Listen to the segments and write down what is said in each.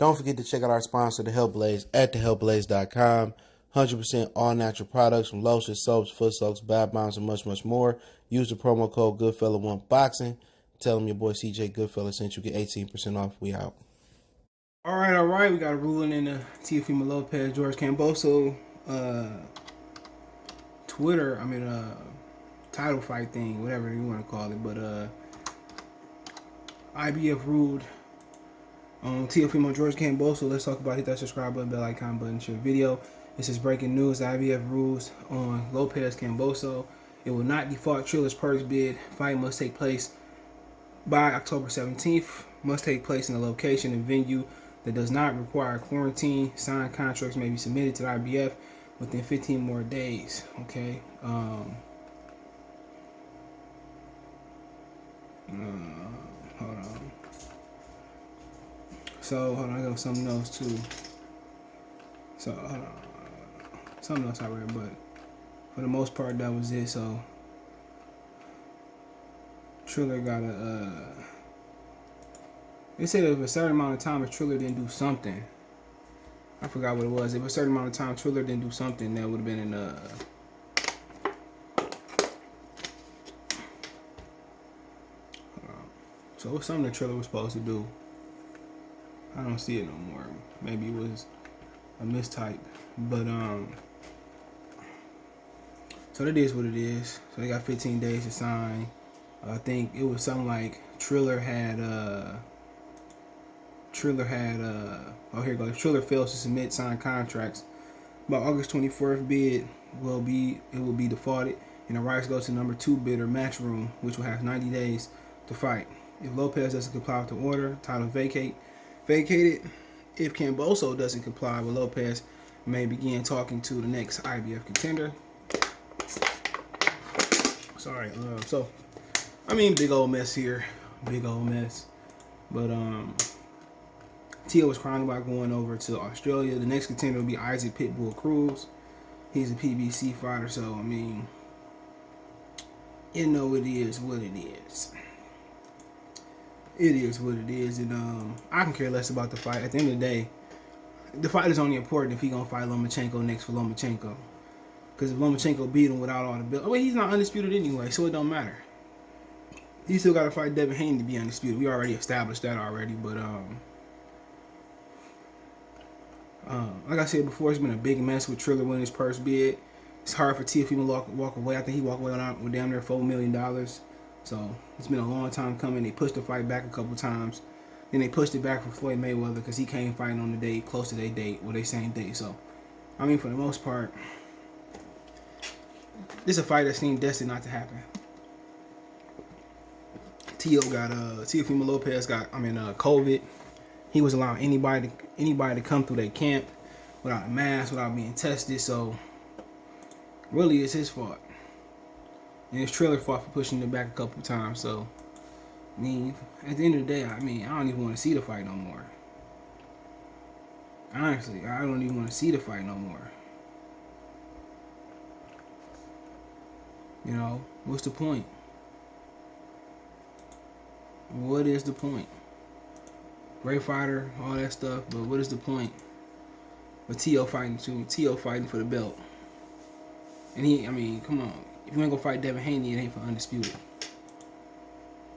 Don't forget to check out our sponsor, The Health Blaze, at thehealthblaze.com. 100% all natural products from lotions, soaps, foot soaks, bath bombs, and much, much more. Use the promo code Goodfella1Boxing. Tell them your boy CJ Goodfella sent you. Get 18% off. We out. All right. We got a ruling in the Teofimo Lopez, George Kambosos title fight thing, whatever you want to call it. But IBF ruled on Teofimo George Kambosos. Let's talk about it. Hit that subscribe button, bell icon button, share the video. This is breaking news. The IBF rules on Lopez Kambosos. It will not default Triller's purse bid. Fight must take place by October 17th. Must take place in a location and venue that does not require quarantine. Signed contracts may be submitted to the IBF within 15 more days. Okay. Hold on. So, hold on. I got something else, too. So, hold on. Something else I read, but for the most part, that was it. So, Triller got a... They said if a certain amount of time, if Triller didn't do something, I forgot what it was. If a certain amount of time Triller didn't do something, that would have been in so it was something that Triller was supposed to do. I don't see it no more. Maybe it was a mistype, but so that is what it is. So they got 15 days to sign. I think it was something like Triller had oh, here it goes. If Triller fails to submit signed contracts by August 24th, bid will be defaulted, and the rights go to number 2 bidder Matchroom, which will have 90 days to fight. If Lopez doesn't comply with the order, title vacated. If Kambosos doesn't comply with Lopez, may begin talking to the next IBF contender. Sorry. So, I mean, big old mess here. Big old mess. But, Teo was crying about going over to Australia. The next contender will be Isaac Pitbull Cruz. He's a PBC fighter, so, I mean, you know, it is what it is. It is what it is, and I can care less about the fight. At the end of the day, the fight is only important if he's going to fight Lomachenko next for Lomachenko. Because if Lomachenko beat him without all the belts, well, he's not undisputed anyway, so it don't matter. He still got to fight Devin Haney to be undisputed. We already established that already, but like I said before, it's been a big mess with Triller winning his purse bid. It's hard for Teofimo to walk away. I think he walked away with damn near $4 million. So it's been a long time coming. They pushed the fight back a couple times. Then they pushed it back for Floyd Mayweather because he came fighting on the date close to their date or their same date. So, I mean, for the most part, this is a fight that seemed destined not to happen. Teofimo Lopez got COVID. He was allowing anybody to come through their camp without a mask, without being tested. So really, it's his fault. And his Triller fought for pushing it back a couple times. So, I mean, at the end of the day, I don't even want to see the fight no more. Honestly, I don't even want to see the fight no more. You know, what's the point? What is the point? Great fighter, all that stuff, but what is the point? With Teo fighting for the belt. And come on. If you ain't gonna fight Devin Haney, it ain't for undisputed.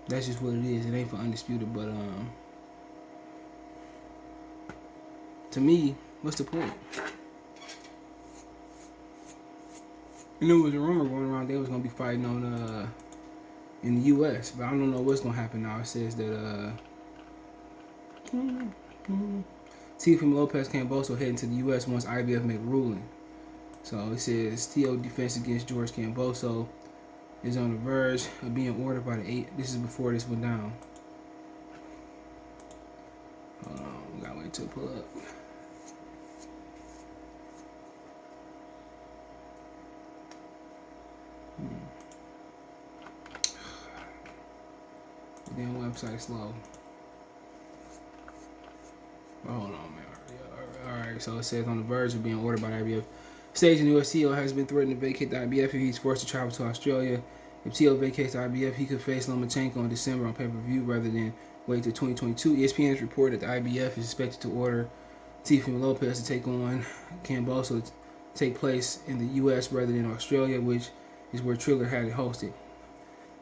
That's just what it is. It ain't for undisputed, but to me, what's the point? And there was a rumor going around they was gonna be fighting on in the US, but I don't know what's gonna happen now. It says that Teofimo Lopez Kambosos heading to the US once IBF make a ruling. So it says Teo defense against George Kambosos is on the verge of being ordered by the 8. This is before this went down. Hold on, we gotta wait till it pull up. The damn website's slow. Hold on, man. Alright, so it says on the verge of being ordered by the IBF. Stage in the US, Teo has been threatened to vacate the IBF if he's forced to travel to Australia. If Teo vacates the IBF, he could face Lomachenko in December on pay-per-view rather than wait to 2022. ESPN has reported that the IBF is expected to order Teofimo Lopez to take on Kambosos to take place in the U.S. rather than Australia, which is where Triller had it hosted.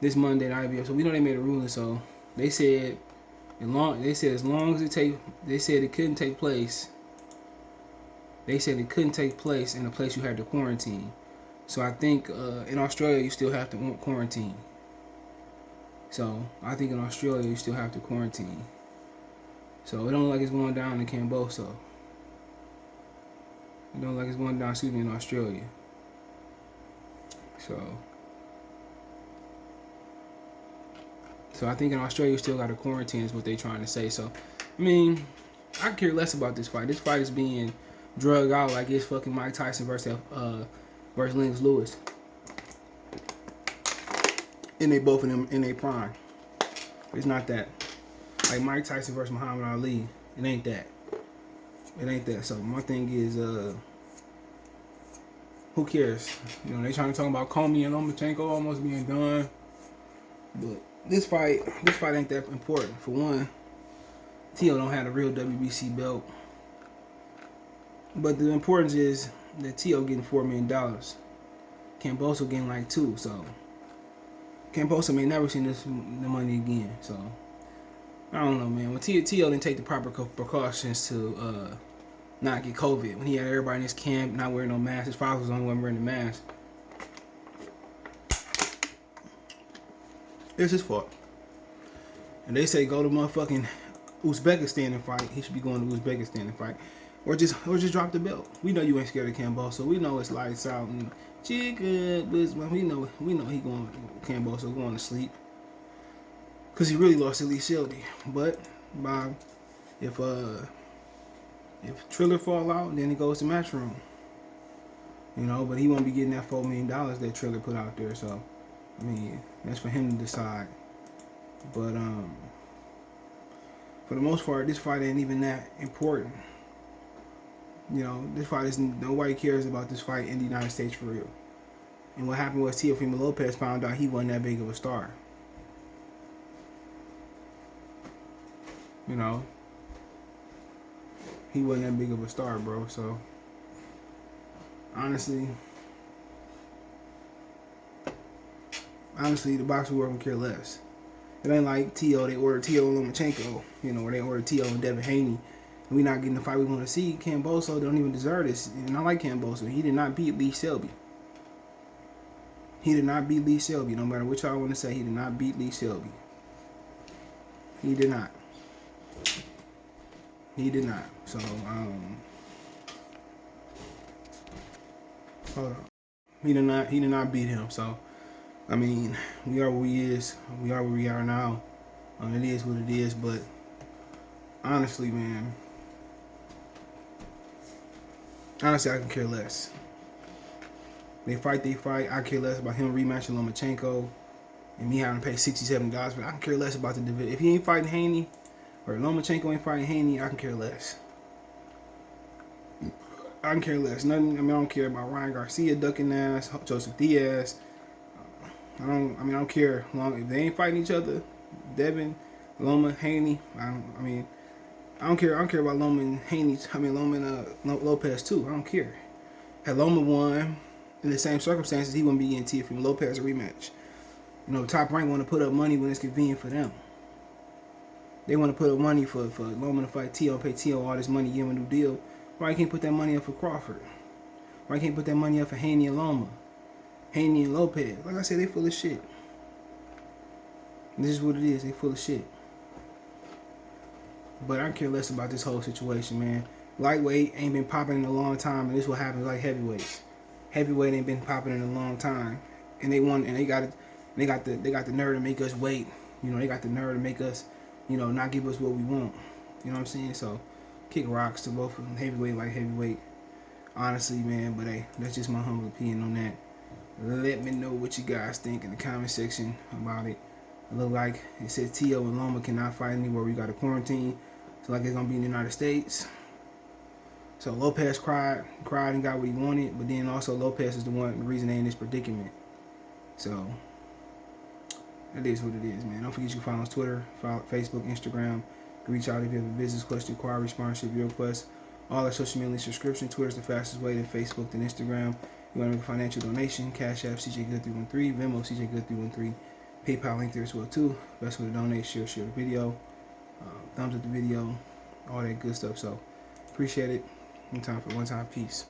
This Monday, the IBF. So we know they made a ruling. So they said, as long as they said it couldn't take place. They said it couldn't take place in a place you had to quarantine. So I think in Australia you still have to quarantine. So I think in Australia you still have to quarantine. So it don't look like it's going down in Kambosos. It don't look like it's going down, in Australia. So I think in Australia you still got to quarantine is what they're trying to say. So, I mean, I care less about this fight. This fight is being drug out like it's fucking Mike Tyson versus Lennox Lewis. And they both of them in their prime. It's not that. Like Mike Tyson versus Muhammad Ali. It ain't that. It ain't that. So my thing is, who cares? You know, they trying to talk about Comey and Lomachenko almost being done. But this fight ain't that important. For one, Teo don't have a real WBC belt. But the importance is that Teo getting $4 million. Kambosos getting like $2 million. So Kambosos may never see the money again. So I don't know, man. When Teo didn't take the proper precautions to not get COVID, when he had everybody in his camp not wearing no mask, his father was the only one wearing the mask. It's his fault. And they say go to motherfucking Uzbekistan and fight. He should be going to Uzbekistan and fight. Or just drop the belt. We know you ain't scared of Kambosos. We know it's lights out and chicken, but we know he going Kambosos going to sleep. Cause he really lost Lee Shelby. But if Triller fall out, then he goes to Matchroom. You know, but he won't be getting that $4 million that Triller put out there. So I mean, that's for him to decide. But for the most part, this fight ain't even that important. You know, this fight isn't. Nobody cares about this fight in the United States for real. And what happened was Teofimo Lopez found out he wasn't that big of a star. You know, he wasn't that big of a star, bro. So honestly, the boxing world can care less. It ain't like Teo. They ordered Teo and Lomachenko. You know, or they ordered Teo and Devin Haney. And we not getting the fight we want to see. Kambosos don't even deserve this. And I like Kambosos. He did not beat Lee Shelby. He did not beat Lee Shelby. No matter what y'all want to say, he did not beat Lee Shelby. He did not. He did not. So, hold on. He did not beat him. So, I mean, we are where we is. We are where we are now. It is what it is. But honestly, man. Honestly, I can care less. They fight. I care less about him rematching Lomachenko and me having to pay $60, $70. But I can care less about the division. If he ain't fighting Haney or Lomachenko ain't fighting Haney, I can care less. I can care less. Nothing. I mean, I don't care about Ryan Garcia ducking ass, Joseph Diaz. I don't care. If they ain't fighting each other, Devin, Loma, Haney. I don't care. I don't care about Loma and Haney. Loma and Lopez too. I don't care. Had Loma won in the same circumstances, he wouldn't be getting Teofimo Lopez a rematch. You know, Top Rank want to put up money when it's convenient for them. They want to put up money for Loma to fight Teo, pay Teo all this money, give him a new deal. Why can't put that money up for Crawford? Why can't put that money up for Haney and Loma? Haney and Lopez. Like I said, they full of shit. This is what it is. They full of shit. But I care less about this whole situation, man. Lightweight ain't been popping in a long time, and this is what happens like heavyweights. Heavyweight ain't been popping in a long time, and they got the nerve to make us wait. You know, they got the nerve to make us, you know, not give us what we want. You know what I'm saying? So, kick rocks to both of them, heavyweight like heavyweight. Honestly, man, but hey, that's just my humble opinion on that. Let me know what you guys think in the comment section about it. It look like it said Teo and Loma cannot fight anywhere. We got a quarantine. So like it's gonna be in the United States. So Lopez cried and got what he wanted, but then also Lopez is the reason they in this predicament. So It is what it is, man. Don't forget you can follow us Twitter, Facebook, Instagram. Reach out if you have a business question, inquiry, sponsorship, your request. All our social media subscription. Twitter is the fastest way, than Facebook, than Instagram. You want to make a financial donation, Cash App, CJ Good 313, Venmo, CJ Good 313, PayPal link there as well too. Best way to donate, share the video, thumbs up the video, all that good stuff. So appreciate it. One time peace.